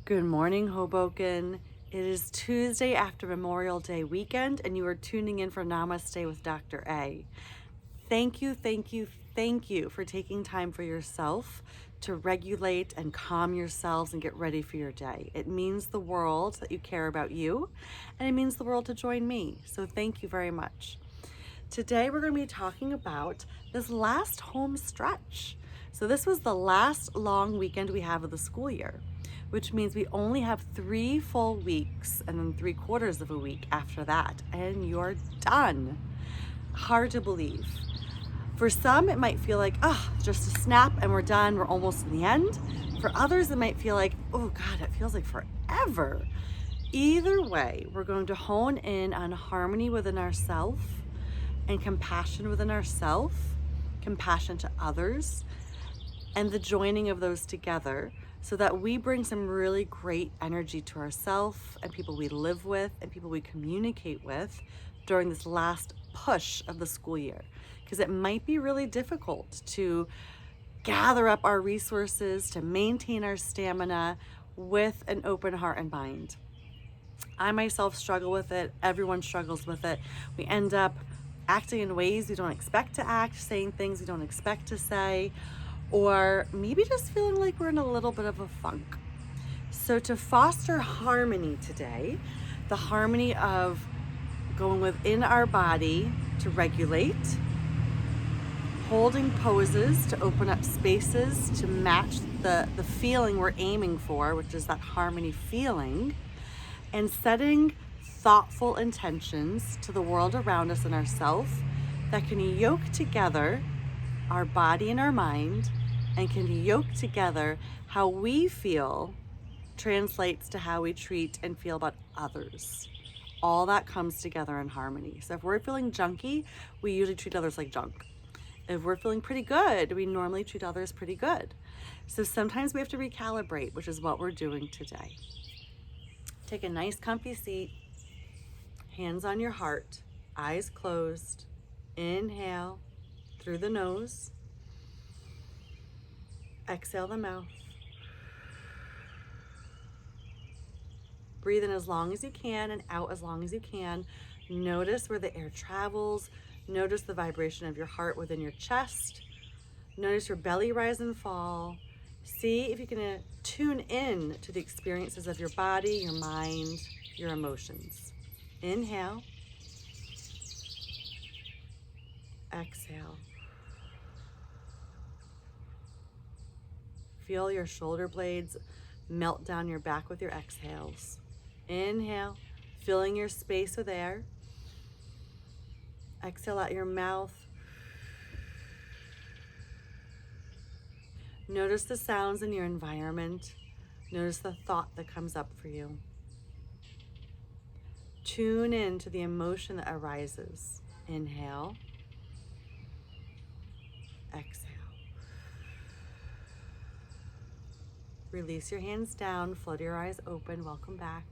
Good morning, Hoboken. It is Tuesday after Memorial Day weekend, and you are tuning in for Namaste with Dr. A. Thank you for taking time for yourself to regulate and calm yourselves and get ready for your day. It means the world that you care about you, and it means the world to join me. So thank you very much. Today we're going to be talking about this last home stretch. So this was the last long weekend we have of the school year, which means we only have 3 full weeks and then 3/4 of a week after that, and you're done. Hard to believe. For some, it might feel like, just a snap and we're done, we're almost in the end. For others, it might feel like, oh God, it feels like forever. Either way, we're going to hone in on harmony within ourselves and compassion within ourselves, compassion to others, and the joining of those together so that we bring some really great energy to ourselves and people we live with and people we communicate with during this last push of the school year. Because it might be really difficult to gather up our resources, to maintain our stamina with an open heart and mind. I myself struggle with it. Everyone struggles with it. We end up acting in ways we don't expect to act, saying things we don't expect to say, or maybe just feeling like we're in a little bit of a funk. So to foster harmony today, the harmony of going within our body to regulate, holding poses to open up spaces to match the feeling we're aiming for, which is that harmony feeling, and setting thoughtful intentions to the world around us and ourselves that can yoke together our body and our mind, and can yoke together how we feel translates to how we treat and feel about others. All that comes together in harmony. So if we're feeling junky, we usually treat others like junk. If we're feeling pretty good, we normally treat others pretty good. So sometimes we have to recalibrate, which is what we're doing today. Take a nice comfy seat, hands on your heart, eyes closed. Inhale through the nose. Exhale the mouth. Breathe in as long as you can and out as long as you can. Notice where the air travels. Notice the vibration of your heart within your chest. Notice your belly rise and fall. See if you can tune in to the experiences of your body, your mind, your emotions. Inhale. Exhale. Feel your shoulder blades melt down your back with your exhales. Inhale, filling your space with air. Exhale out your mouth. Notice the sounds in your environment. Notice the thought that comes up for you. Tune in to the emotion that arises. Inhale. Exhale. Release your hands down, float your eyes open. Welcome back.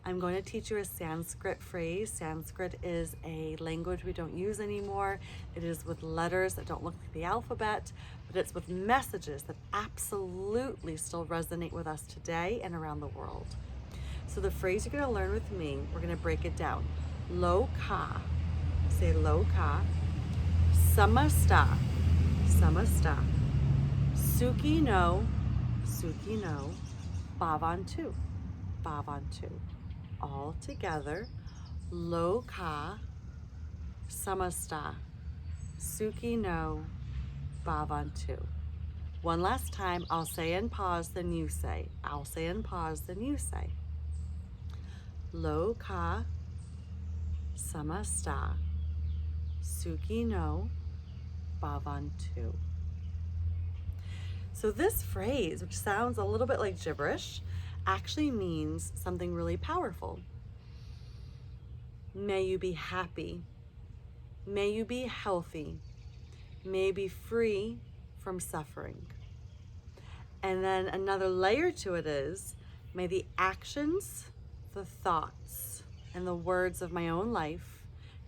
I'm going to teach you a Sanskrit phrase. Sanskrit is a language we don't use anymore. It is with letters that don't look like the alphabet, but it's with messages that absolutely still resonate with us today and around the world. So the phrase you're going to learn with me, we're going to break it down. Lokah. Say Lokah. Samastah. Samastah. Sukhino. Sukhino Bhavantu. Bhavantu. All together. Lokah Samastah Sukhino Bhavantu. One last time, I'll say and pause, then you say. I'll say and pause, then you say. Lokah Samastah Sukhino Bhavantu. So this phrase, which sounds a little bit like gibberish, actually means something really powerful. May you be happy. May you be healthy. May you be free from suffering. And then another layer to it is, may the actions, the thoughts, and the words of my own life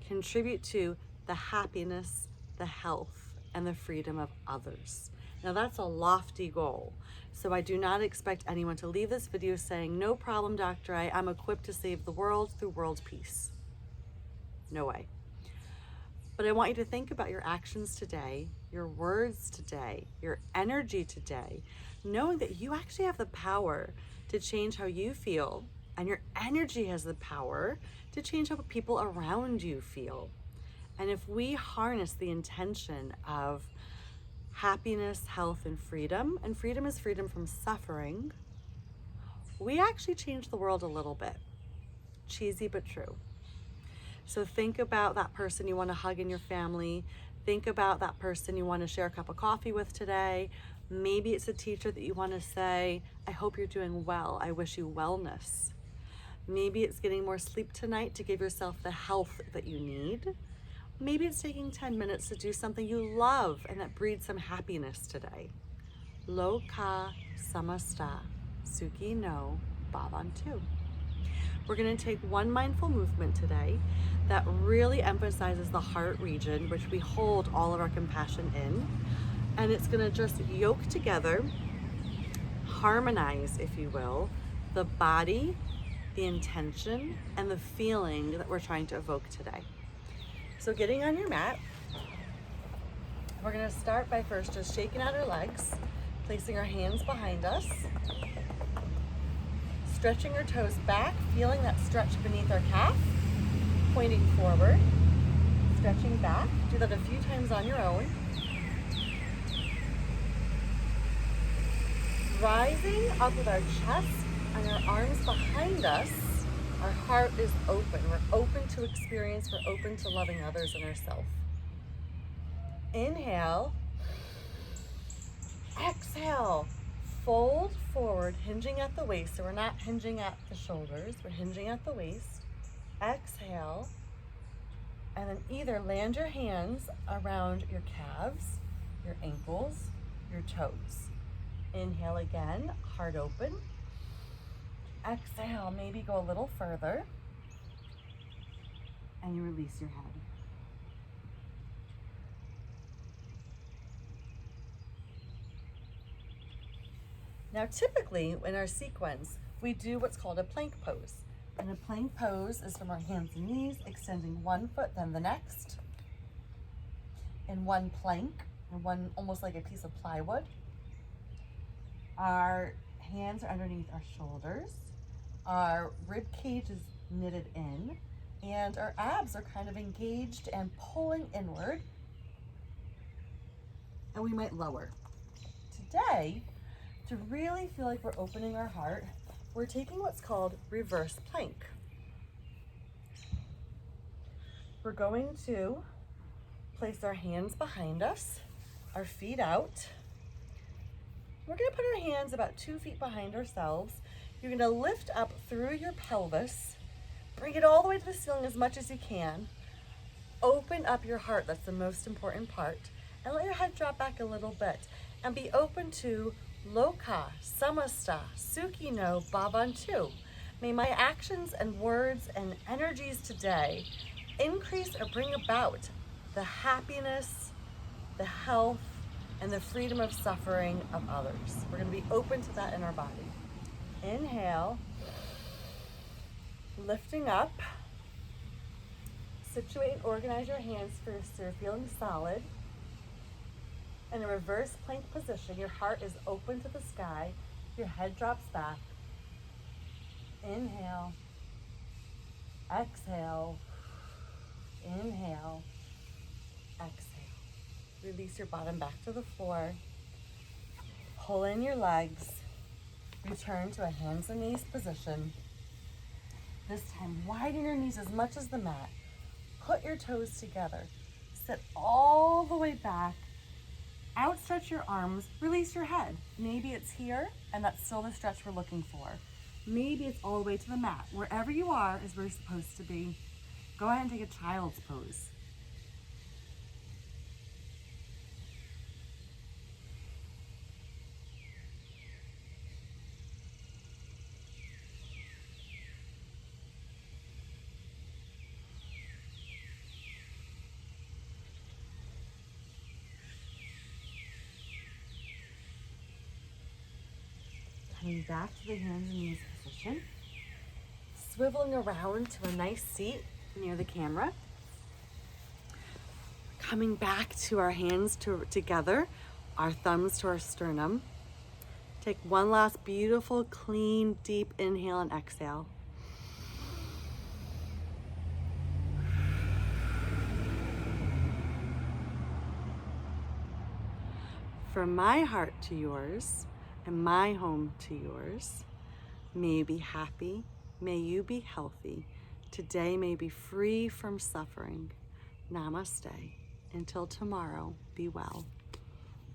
contribute to the happiness, the health, and the freedom of others. Now that's a lofty goal. So I do not expect anyone to leave this video saying, no problem, Dr. A, I'm equipped to save the world through world peace. No way. But I want you to think about your actions today, your words today, your energy today, knowing that you actually have the power to change how you feel, and your energy has the power to change how people around you feel. And if we harness the intention of happiness, health, and freedom is freedom from suffering, we actually change the world a little bit. Cheesy but true. So think about that person you want to hug in your family. Think about that person you want to share a cup of coffee with today. Maybe it's a teacher that you want to say, I hope you're doing well. I wish you wellness. Maybe it's getting more sleep tonight to give yourself the health that you need. Maybe it's taking 10 minutes to do something you love and that breeds some happiness today. Lokah Samastah Sukhino Bhavantu. We're going to take one mindful movement today that really emphasizes the heart region, which we hold all of our compassion in. And it's going to just yoke together, harmonize, if you will, the body, the intention, and the feeling that we're trying to evoke today. So getting on your mat, we're going to start by first just shaking out our legs, placing our hands behind us, stretching our toes back, feeling that stretch beneath our calf, pointing forward, stretching back. Do that a few times on your own. Rising up with our chest and our arms behind us, our heart is open. We're open to experience, we're open to loving others and ourselves. Inhale, exhale. Fold forward, hinging at the waist. So we're not hinging at the shoulders, we're hinging at the waist. Exhale, and then either land your hands around your calves, your ankles, your toes. Inhale again, heart open. Exhale, maybe go a little further, and you release your head. Now, typically in our sequence, we do what's called a plank pose. And a plank pose is from our hands and knees, extending one foot, then the next. In one plank, or one almost like a piece of plywood. Our hands are underneath our shoulders. Our rib cage is knitted in, and our abs are kind of engaged and pulling inward. And we might lower. Today, to really feel like we're opening our heart, we're taking what's called reverse plank. We're going to place our hands behind us, our feet out. We're going to put our hands about 2 feet behind ourselves. You're going to lift up through your pelvis, bring it all the way to the ceiling as much as you can. Open up your heart, that's the most important part, and let your head drop back a little bit, and be open to Lokah Samastah Sukhino Bhavantu. May my actions and words and energies today increase or bring about the happiness, the health, and the freedom of suffering of others. We're going to be open to that in our body. Inhale, lifting up. Situate and organize your hands first so you're feeling solid. In a reverse plank position, your heart is open to the sky, your head drops back. Inhale, exhale, inhale, exhale. Release your bottom back to the floor. Pull in your legs. Return to a hands and knees position. This time, widen your knees as much as the mat. Put your toes together. Sit all the way back. Outstretch your arms, release your head. Maybe it's here, and that's still the stretch we're looking for. Maybe it's all the way to the mat. Wherever you are is where you're supposed to be. Go ahead and take a child's pose. Coming back to the hands and knees position. Swiveling around to a nice seat near the camera. Coming back to our hands together, our thumbs to our sternum. Take one last beautiful, clean, deep inhale and exhale. From my heart to yours and my home to yours, may you be happy, may you be healthy. Today may be free from suffering. Namaste. Until tomorrow, be well.